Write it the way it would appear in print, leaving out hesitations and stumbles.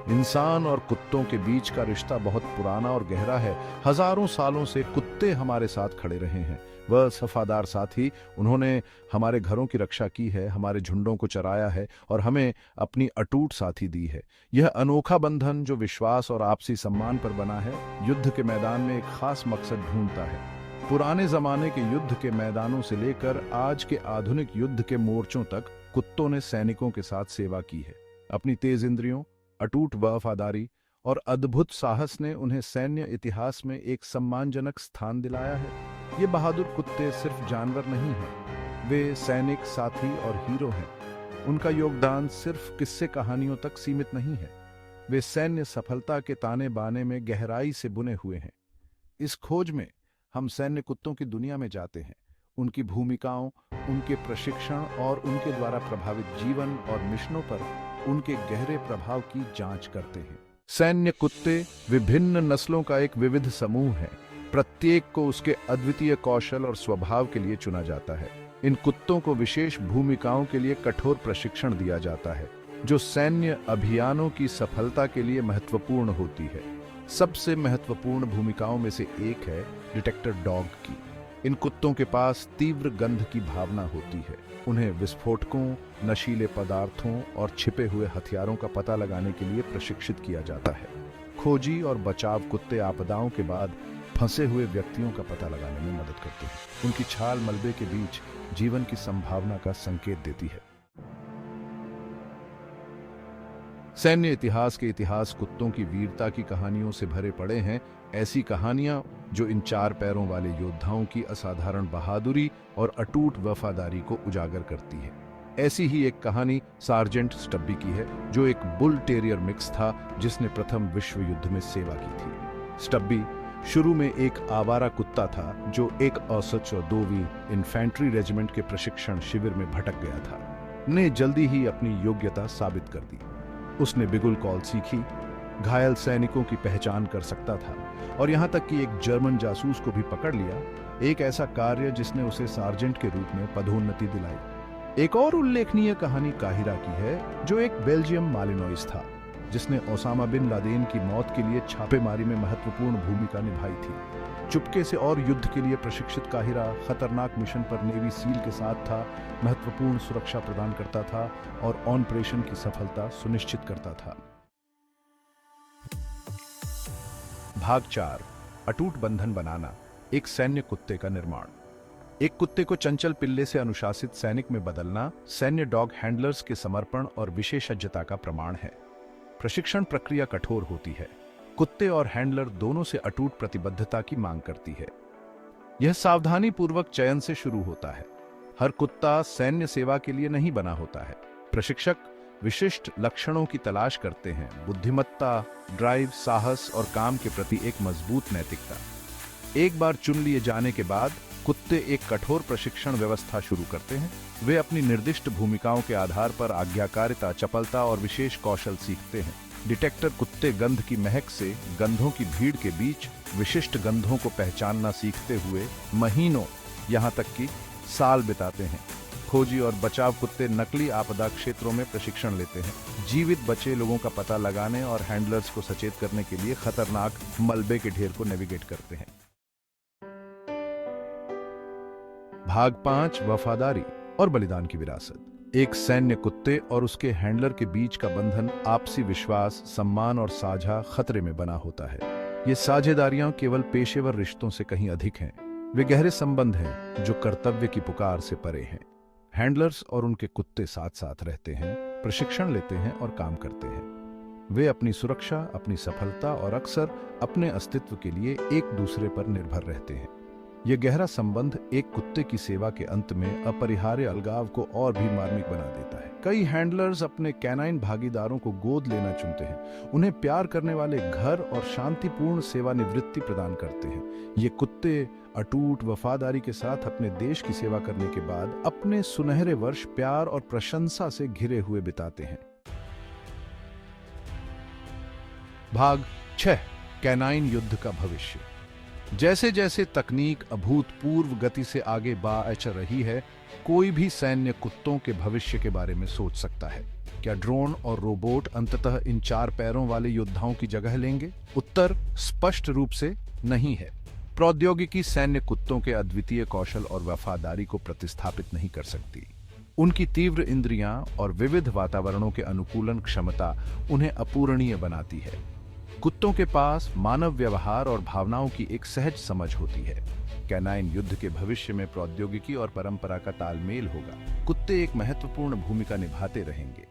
इंसान और कुत्तों के बीच का रिश्ता बहुत पुराना और गहरा है। हजारों सालों से कुत्ते हमारे साथ खड़े रहे हैं। वह वफादार साथी, उन्होंने हमारे घरों की रक्षा की है, हमारे झुंडों को चराया है और हमें अपनी अटूट साथी दी है। यह अनोखा बंधन जो विश्वास और आपसी सम्मान पर बना है, युद्ध के मैदान में एक खास मकसद ढूंढता है। पुराने जमाने के युद्ध के मैदानों से लेकर आज के आधुनिक युद्ध के मोर्चों तक कुत्तों ने सैनिकों के साथ सेवा की है। अपनी तेज इंद्रियों, अटूट वफादारी और अद्भुत साहस ने उन्हें सैन्य इतिहास में एक सम्मानजनक स्थान दिलाया है। ये बहादुर कुत्ते सिर्फ जानवर नहीं हैं, वे सैनिक, साथी और हीरो हैं। उनका योगदान सिर्फ किस्से कहानियों तक सीमित नहीं है, वे सैन्य सफलता के ताने बाने में गहराई से बुने हुए हैं। इस खोज में हम सैन्य कुत्तों की दुनिया में जाते हैं, उनकी भूमिकाओं, उनके प्रशिक्षण और उनके द्वारा प्रभावित जीवन और मिशनों पर उनके गहरे प्रभाव की जांच करते हैं। सैन्य कुत्ते विभिन्न नस्लों का एक विविध समूह है। प्रत्येक को उसके अद्वितीय कौशल और स्वभाव के लिए चुना जाता है। इन कुत्तों को विशेष भूमिकाओं के लिए कठोर प्रशिक्षण दिया जाता है, जो सैन्य अभियानों की सफलता के लिए महत्वपूर्ण होती है। सबसे महत्वपूर्ण भूमिकाओं में से एक है डिटेक्टर डॉग की। इन कुत्तों के पास तीव्र गंध की भावना होती है। उन्हें विस्फोटकों, नशीले पदार्थों और छिपे हुए हथियारों का पता लगाने के लिए प्रशिक्षित किया जाता है। खोजी और बचाव कुत्ते आपदाओं के बाद फंसे हुए व्यक्तियों का पता लगाने में मदद करते हैं। उनकी छाल मलबे के बीच जीवन की संभावना का संकेत देती है। सैन्य इतिहास के इतिहास कुत्तों की वीरता की कहानियों से भरे पड़े हैं। ऐसी कहानियां जो इन चार पैरों वाले योद्धाओं की असाधारण बहादुरी और अटूट वफादारी को उजागर करती है। ऐसी ही एक कहानी सार्जेंट स्टब्बी की है, जो एक बुल टेरियर मिक्स था जिसने प्रथम विश्व युद्ध में सेवा की थी। स्टब्बी शुरू में एक आवारा कुत्ता था जो एक औसत 2वीं इन्फेंट्री रेजिमेंट के प्रशिक्षण शिविर में भटक गया था। ने जल्दी ही अपनी योग्यता साबित कर दी। उसने बिगुल कॉल सीखी, घायल सैनिकों की पहचान कर सकता था और यहां तक कि एक जर्मन जासूस को भी पकड़ लिया, एक ऐसा कार्य जिसने उसे सार्जेंट के रूप में पदोन्नति दिलाई। एक और उल्लेखनीय कहानी काहिरा की है, जो एक बेल्जियम मालिनोइस था जिसने ओसामा बिन लादेन की मौत के लिए छापेमारी में महत्वपूर्ण भूमिका निभाई थी। चुपके से और युद्ध के लिए प्रशिक्षित काहिरा खतरनाक मिशन पर नेवी सील के साथ था, महत्वपूर्ण सुरक्षा प्रदान करता था और ऑपरेशन की सफलता सुनिश्चित करता था। भाग 4, अटूट बंधन बनाना, एक सैन्य कुत्ते का निर्माण। एक कुत्ते को चंचल पिल्ले से अनुशासित सैनिक में बदलना सैन्य डॉग हैंडलर्स के समर्पण और विशेषज्ञता का प्रमाण है। प्रशिक्षण प्रक्रिया कठोर होती है। कुत्ते और हैंडलर दोनों से अटूट प्रतिबद्धता की मांग करती है। यह सावधानी पूर्वक चयन से शुरू होता है। हर कुत्ता सैन्य सेवा के लिए नहीं बना होता है। प्रशिक्षक विशिष्ट लक्षणों की तलाश करते हैं: बुद्धिमत्ता, ड्राइव, साहस और काम के प्रति एक मजबूत नैतिकता। एक बार चुन लिए जाने के बाद कुत्ते एक कठोर प्रशिक्षण व्यवस्था शुरू करते हैं। वे अपनी निर्दिष्ट भूमिकाओं के आधार पर आज्ञाकारिता, चपलता और विशेष कौशल सीखते हैं। डिटेक्टर कुत्ते गंध की महक से गंधों की भीड़ के बीच विशिष्ट गंधों को पहचानना सीखते हुए महीनों, यहां तक कि साल बिताते हैं। खोजी और बचाव कुत्ते नकली आपदा क्षेत्रों में प्रशिक्षण लेते हैं, जीवित बचे लोगों का पता लगाने और हैंडलर्स को सचेत करने के लिए खतरनाक मलबे के ढेर को नेविगेट करते हैं। भाग 5, वफादारी और बलिदान की विरासत। एक सैन्य कुत्ते और उसके हैंडलर के बीच का बंधन आपसी विश्वास, सम्मान और साझा खतरे में बना होता है। ये साझेदारियां केवल पेशेवर रिश्तों से कहीं अधिक हैं। वे गहरे संबंध हैं जो कर्तव्य की पुकार से परे हैं। हैंडलर्स और उनके कुत्ते साथ साथ रहते हैं, प्रशिक्षण लेते हैं और काम करते हैं। वे अपनी सुरक्षा, अपनी सफलता और अक्सर अपने अस्तित्व के लिए एक दूसरे पर निर्भर रहते हैं। यह गहरा संबंध एक कुत्ते की सेवा के अंत में अपरिहार्य अलगाव को और भी मार्मिक बना देता है। कई हैंडलर्स अपने कैनाइन भागीदारों को गोद लेना चुनते हैं, उन्हें प्यार करने वाले घर और शांतिपूर्ण सेवानिवृत्ति प्रदान करते हैं। ये कुत्ते अटूट वफादारी के साथ अपने देश की सेवा करने के बाद अपने सुनहरे वर्ष प्यार और प्रशंसा से घिरे हुए बिताते हैं। भाग 6, कैनाइन युद्ध का भविष्य। जैसे जैसे तकनीक अभूतपूर्व गति से आगे बढ़ रही है, कोई भी सैन्य कुत्तों के भविष्य के बारे में सोच सकता है। क्या ड्रोन और रोबोट अंततः इन 4 पैरों वाले योद्धाओं की जगह लेंगे? उत्तर स्पष्ट रूप से नहीं है। प्रौद्योगिकी सैन्य कुत्तों के अद्वितीय कौशल और वफादारी को प्रतिस्थापित नहीं कर सकती। उनकी तीव्र इंद्रियां और विविध वातावरणों के अनुकूलन क्षमता उन्हें अपूरणीय बनाती है। कुत्तों के पास मानव व्यवहार और भावनाओं की एक सहज समझ होती है। कैनाइन युद्ध के भविष्य में प्रौद्योगिकी और परंपरा का तालमेल होगा। कुत्ते एक महत्वपूर्ण भूमिका निभाते रहेंगे।